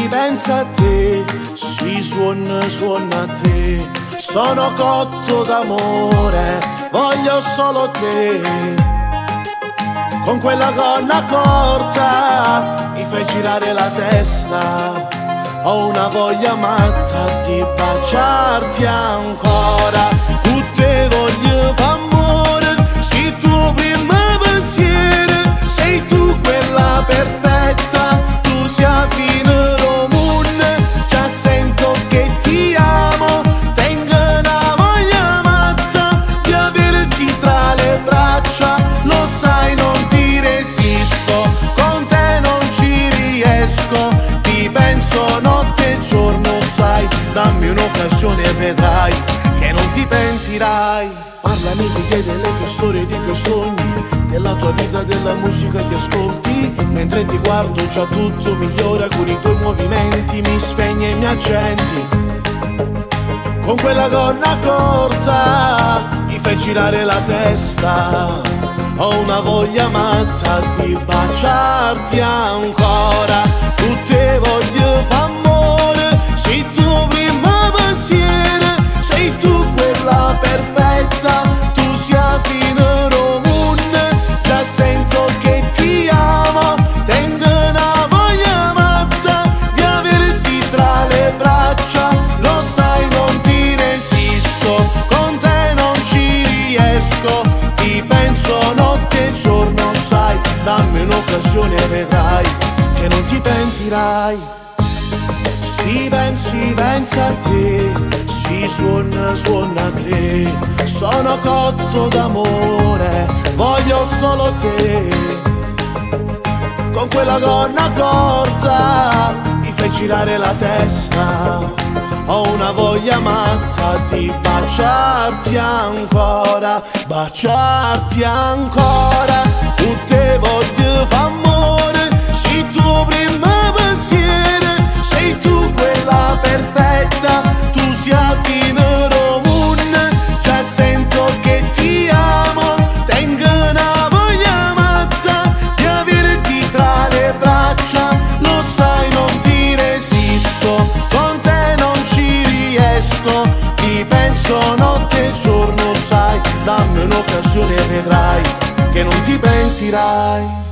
pensa a te, si suona a te. Sono cotto d'amore, voglio solo te. Con quella gonna corta mi fai girare la testa. Ho una voglia matta di baciarti ancora. Tutte voglie d'amore, sei tuo primo pensiero. Sei tu quella perfetta, tu sia fine romune. Già sento che ti amo, tengo una voglia matta di averti tra le braccia. Lo sai, non ti resisto, con te non ci riesco. Ti penso notte e giorno, sai, dammi un'occasione e vedrai che non ti pentirai. Parlami di te, delle tue storie, dei tuoi sogni, della tua vita, della musica che ascolti. Mentre ti guardo già tutto migliora, con i tuoi movimenti mi spegni e mi accendi. Con quella gonna corta mi fai girare la testa. Ho una voglia matta di baciarti ancora. Tutte voglie d'amore, sei tu primo pensiero. Sei tu quella perfetta, tu sia fine romune. Già sento che ti amo, tengo una voglia matta di averti tra le braccia. Lo sai, non ti resisto, con te non ci riesco. Ti penso notte e giorno, sai, dammi un'occasione e vedrai che non ti pentirai. Si pensa a te, si suona a te. Sono cotto d'amore, voglio solo te. Con quella gonna corta mi fai girare la testa. Ho una voglia matta di baciarti ancora, baciarti ancora. Tutte voglie d'amore, sei tuo primo pensiero. Sei tu quella perfetta, tu sia fine romune. Già sento che ti amo, tengo una voglia matta di averti tra le braccia. Lo sai, non ti resisto, con te non ci riesco. Ti penso notte e giorno, sai, dammi un'occasione e vedrai che non ti pentirai.